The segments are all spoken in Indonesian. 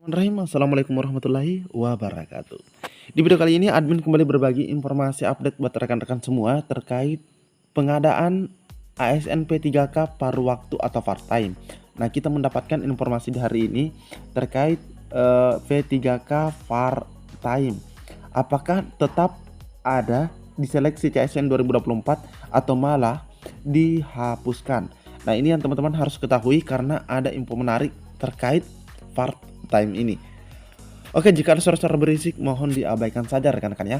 Bismillahirrahmanirrahim. Assalamualaikum warahmatullahi wabarakatuh. Di video kali ini admin kembali berbagi informasi update buat rekan-rekan semua terkait pengadaan ASN P3K paruh waktu atau part time. Nah, kita mendapatkan informasi di hari ini terkait P3K part time. Apakah tetap ada di seleksi CSN 2024 atau malah dihapuskan? Nah, ini yang teman-teman harus ketahui karena ada info menarik terkait part time ini. Oke, jika ada suara-suara berisik mohon diabaikan saja rekan-rekan ya.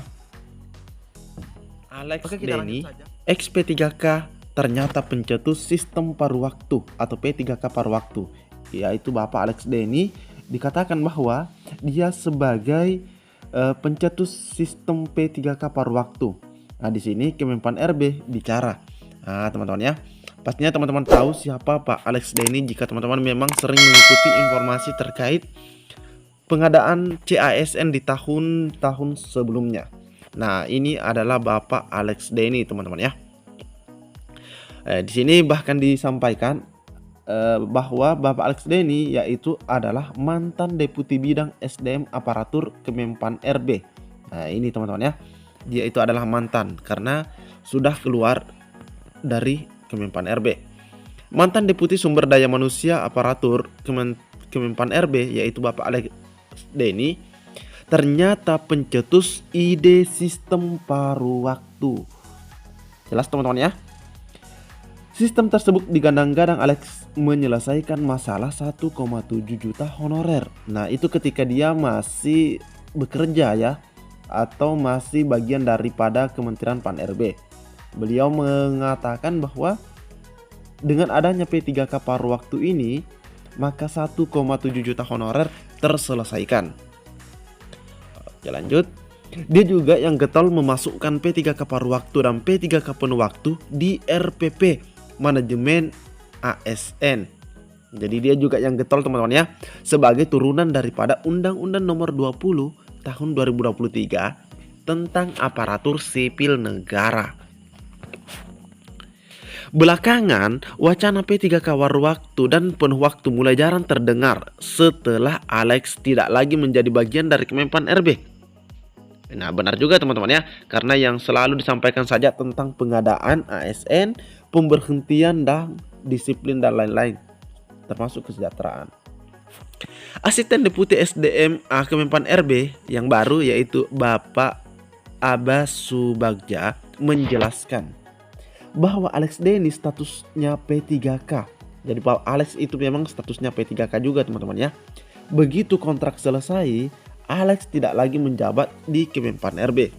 Alex Denny, ex P3K ternyata pencetus sistem paruh waktu atau P3K paruh waktu, yaitu Bapak Alex Denny dikatakan bahwa dia sebagai pencetus sistem P3K paruh waktu. Nah, di sini Kemenpan RB bicara. Nah, teman-teman ya. Pastinya teman-teman tahu siapa Pak Alex Denny jika teman-teman memang sering mengikuti informasi terkait pengadaan CASN di tahun-tahun sebelumnya. Nah, ini adalah Bapak Alex Denny, teman-teman ya. Di sini bahkan disampaikan bahwa Bapak Alex Denny yaitu adalah mantan Deputi Bidang SDM Aparatur Kemenpan RB. Nah, ini teman-teman ya. Dia itu adalah mantan karena sudah keluar dari Kemenpan RB. Mantan Deputi Sumber Daya Manusia Aparatur Kemenpan RB yaitu Bapak Alex Denny ternyata pencetus ide sistem paruh waktu. Jelas teman-teman ya. Sistem tersebut digadang-gadang Alex menyelesaikan masalah 1,7 juta honorer. Nah, itu ketika dia masih bekerja ya, atau masih bagian daripada Kementerian Pan RB. Beliau mengatakan bahwa dengan adanya P3K paruh waktu ini, maka 1,7 juta honorer terselesaikan. Oke, lanjut. Dia juga yang getol memasukkan P3K paruh waktu dan P3K penuh waktu di RPP Manajemen ASN. Jadi dia juga yang getol teman-teman ya, sebagai turunan daripada Undang-Undang Nomor 20 Tahun 2023 tentang aparatur sipil negara. Belakangan, wacana P3K paruh waktu dan penuh waktu mulai jarang terdengar setelah Alex tidak lagi menjadi bagian dari Kemenpan RB. Nah, benar juga teman-teman ya, karena yang selalu disampaikan saja tentang pengadaan ASN, pemberhentian dan disiplin dan lain-lain, termasuk kesejahteraan. Asisten Deputi SDM Kemenpan RB yang baru yaitu Bapak Abbas Subagja menjelaskan bahwa Alex Denny statusnya P3K. Jadi Pak Alex itu memang statusnya P3K juga teman-teman ya. Begitu kontrak selesai, Alex tidak lagi menjabat di Kemenpan RB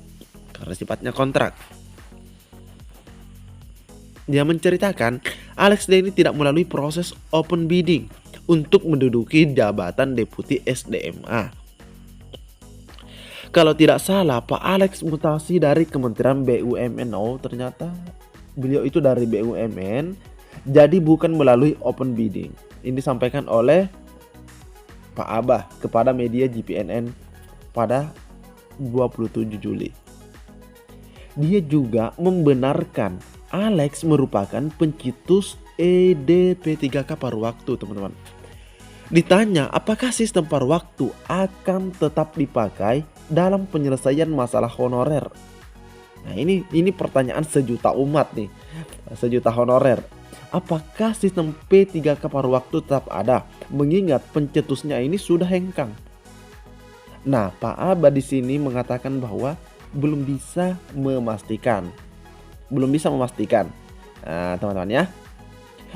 karena sifatnya kontrak. Dia menceritakan Alex Denny tidak melalui proses open bidding untuk menduduki jabatan Deputi SDMA. Kalau tidak salah, Pak Alex mutasi dari Kementerian BUMN. Oh, ternyata beliau itu dari BUMN, jadi bukan melalui open bidding. Ini disampaikan oleh Pak Abah kepada media GPNN pada 27 Juli. Dia juga membenarkan Alex merupakan pencetus EDP3K paruh waktu, teman-teman. Ditanya apakah sistem paruh waktu akan tetap dipakai dalam penyelesaian masalah honorer. Nah, ini pertanyaan sejuta umat nih, sejuta honorer. Apakah sistem P3K paruh waktu tetap ada? Mengingat pencetusnya ini sudah hengkang. Nah, Pak Abah di sini mengatakan bahwa belum bisa memastikan. Nah, teman-teman ya.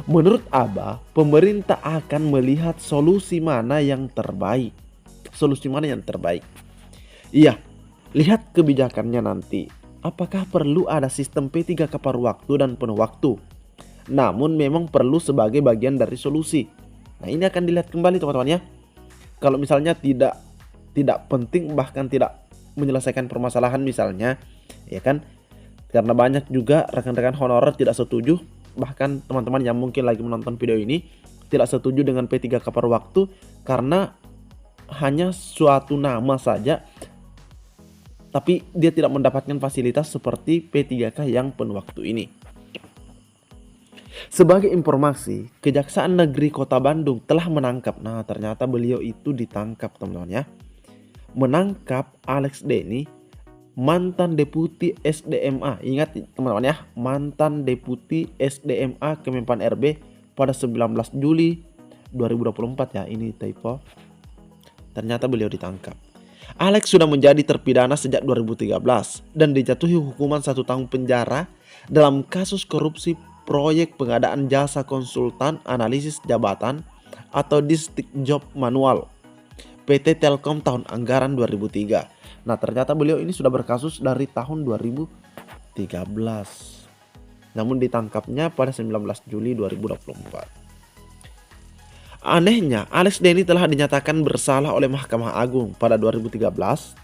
Menurut Abah, pemerintah akan melihat solusi mana yang terbaik. Iya, lihat kebijakannya nanti. Apakah perlu ada sistem P3K paruh waktu dan penuh waktu? Namun memang perlu sebagai bagian dari solusi. Nah, ini akan dilihat kembali teman-teman ya. Kalau misalnya tidak penting, bahkan tidak menyelesaikan permasalahan misalnya, ya kan? Karena banyak juga rekan-rekan honorer tidak setuju, bahkan teman-teman yang mungkin lagi menonton video ini tidak setuju dengan P3K paruh waktu karena hanya suatu nama saja, tapi dia tidak mendapatkan fasilitas seperti P3K yang penuh waktu ini. Sebagai informasi, Kejaksaan Negeri Kota Bandung telah menangkap. Nah, ternyata beliau itu ditangkap, teman-teman ya. Menangkap Alex Denny, mantan Deputi SDMA. Ingat teman-teman ya, mantan Deputi SDMA Kemenpan RB pada 19 Juli 2024 ya. Ini typo. Ternyata beliau ditangkap. Alex sudah menjadi terpidana sejak 2013 dan dijatuhi hukuman 1 tahun penjara dalam kasus korupsi proyek pengadaan jasa konsultan analisis jabatan atau Distik Job Manual PT Telkom tahun anggaran 2003. Nah, ternyata beliau ini sudah berkasus dari tahun 2013. Namun ditangkapnya pada 19 Juli 2024. Anehnya, Alex Denny telah dinyatakan bersalah oleh Mahkamah Agung pada 2013,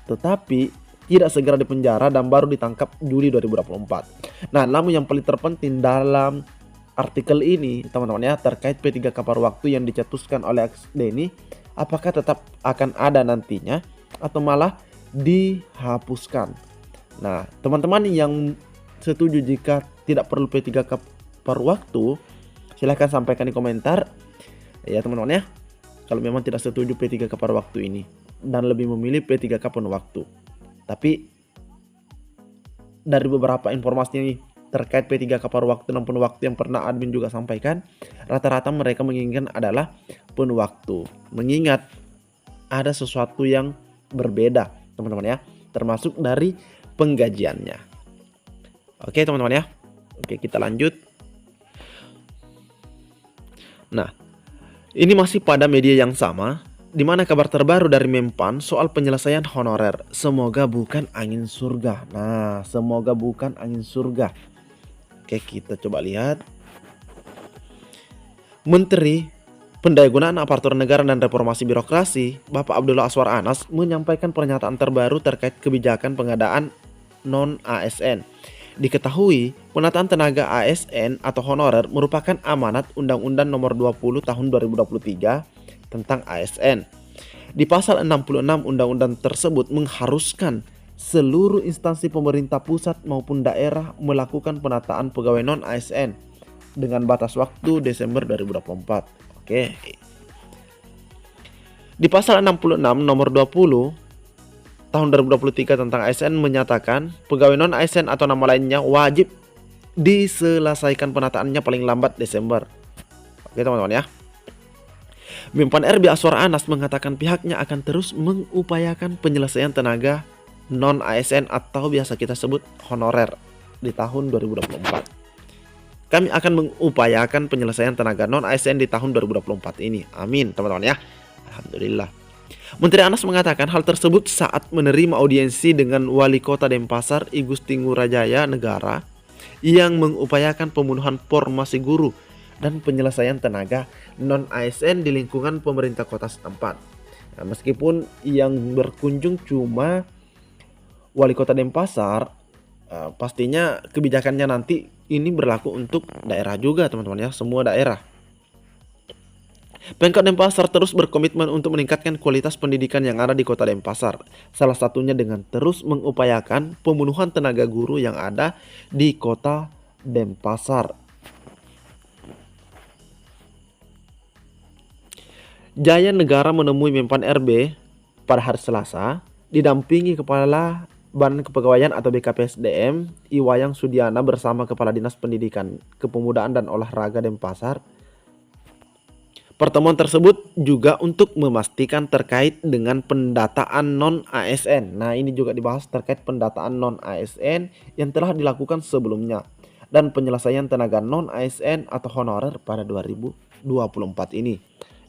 tetapi tidak segera dipenjara dan baru ditangkap Juli 2024. Nah, namun yang paling terpenting dalam artikel ini, teman-teman ya, terkait P3K paruh waktu yang dicetuskan oleh Alex Denny, apakah tetap akan ada nantinya atau malah dihapuskan. Nah, teman-teman yang setuju jika tidak perlu P3K paruh waktu, silahkan sampaikan di komentar ya teman-teman ya. Kalau memang tidak setuju P3K paruh waktu ini dan lebih memilih P3K penuh waktu. Tapi dari beberapa informasi terkait P3K paruh waktu dan penuh waktu yang pernah admin juga sampaikan, rata-rata mereka menginginkan adalah penuh waktu. Mengingat ada sesuatu yang berbeda teman-teman ya, termasuk dari penggajiannya. Oke teman-teman ya. Oke, kita lanjut. Nah, ini masih pada media yang sama, di mana kabar terbaru dari Mempan soal penyelesaian honorer. Semoga bukan angin surga. Nah, semoga bukan angin surga. Oke, kita coba lihat. Menteri Pendayagunaan Aparatur Negara dan Reformasi Birokrasi, Bapak Abdullah Azwar Anas, menyampaikan pernyataan terbaru terkait kebijakan pengadaan non-ASN. Diketahui, penataan tenaga ASN atau honorer merupakan amanat Undang-Undang Nomor 20 Tahun 2023 tentang ASN. Di pasal 66 undang-undang tersebut mengharuskan seluruh instansi pemerintah pusat maupun daerah melakukan penataan pegawai non-ASN dengan batas waktu Desember 2024. Oke. Di pasal 66 nomor 20 tahun 2023 tentang ASN menyatakan pegawai non-ASN atau nama lainnya wajib diselesaikan penataannya paling lambat Desember. Oke teman-teman ya. Mempan RB Azwar Anas mengatakan pihaknya akan terus mengupayakan penyelesaian tenaga non-ASN atau biasa kita sebut honorer di tahun 2024. Kami akan mengupayakan penyelesaian tenaga non-ASN di tahun 2024 ini. Amin teman-teman ya. Alhamdulillah. Menteri Anas mengatakan hal tersebut saat menerima audiensi dengan Wali Kota Denpasar I Gusti Ngurah Negara yang mengupayakan pemenuhan formasi guru dan penyelesaian tenaga non-ASN di lingkungan pemerintah kota setempat. Nah, meskipun yang berkunjung cuma Wali Kota Denpasar, pastinya kebijakannya nanti ini berlaku untuk daerah juga teman-teman ya, semua daerah. Pemkot Denpasar terus berkomitmen untuk meningkatkan kualitas pendidikan yang ada di Kota Denpasar. Salah satunya dengan terus mengupayakan pemenuhan tenaga guru yang ada di Kota Denpasar. Jaya Negara menemui Mempan RB pada hari Selasa, didampingi Kepala Badan Kepegawaian atau BKPSDM Iwayang Sudiana bersama Kepala Dinas Pendidikan, Kepemudaan dan Olahraga Denpasar. Pertemuan tersebut juga untuk memastikan terkait dengan pendataan non-ASN. Nah, ini juga dibahas terkait pendataan non-ASN yang telah dilakukan sebelumnya dan penyelesaian tenaga non-ASN atau honorer pada 2024 ini,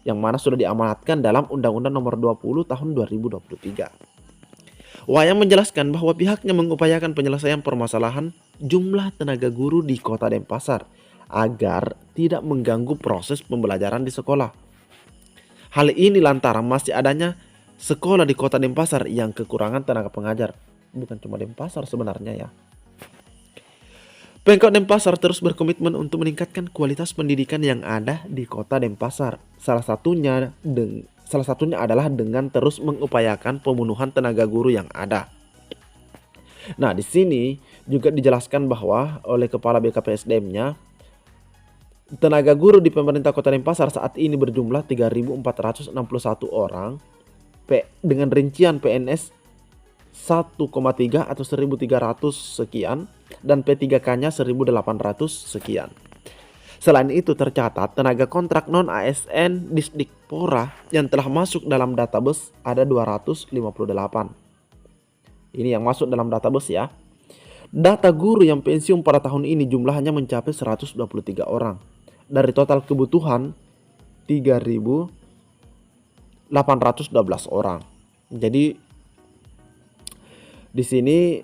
yang mana sudah diamanatkan dalam Undang-Undang Nomor 20 Tahun 2023. Wayang menjelaskan bahwa pihaknya mengupayakan penyelesaian permasalahan jumlah tenaga guru di Kota Denpasar agar tidak mengganggu proses pembelajaran di sekolah. Hal ini lantaran masih adanya sekolah di Kota Denpasar yang kekurangan tenaga pengajar. Bukan cuma Denpasar sebenarnya ya. Pemkot Denpasar terus berkomitmen untuk meningkatkan kualitas pendidikan yang ada di Kota Denpasar. Salah satunya adalah dengan terus mengupayakan pemenuhan tenaga guru yang ada. Nah, di sini juga dijelaskan bahwa oleh Kepala BKPSDM-nya Tenaga guru di pemerintah Kota Denpasar saat ini berjumlah 3.461 orang dengan rincian PNS 1,3 atau 1.300 sekian dan P3K-nya 1.800 sekian. Selain itu tercatat tenaga kontrak non-ASN Disdikpora yang telah masuk dalam database ada 258. Ini yang masuk dalam database ya. Data guru yang pensiun pada tahun ini jumlahnya mencapai 123 orang. Dari total kebutuhan 3.812 orang. Jadi di sini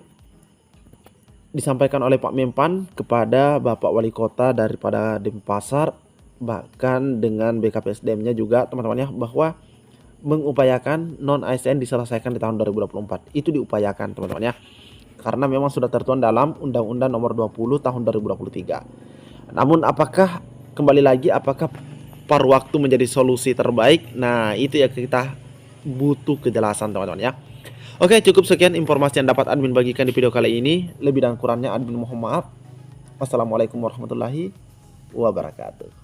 disampaikan oleh Pak Menpan kepada Bapak Wali Kota daripada Denpasar, bahkan dengan BKPSDM-nya juga teman-teman ya, bahwa mengupayakan non-ASN diselesaikan di tahun 2024. Itu diupayakan teman-teman ya, karena memang sudah tertuang dalam Undang-Undang Nomor 20 Tahun 2023. Namun apakah paruh waktu menjadi solusi terbaik? Nah itu ya, kita butuh kejelasan teman-teman ya. Oke, cukup sekian informasi yang dapat admin bagikan di video kali ini. Lebih dan kurangnya admin mohon maaf. Wassalamualaikum warahmatullahi wabarakatuh.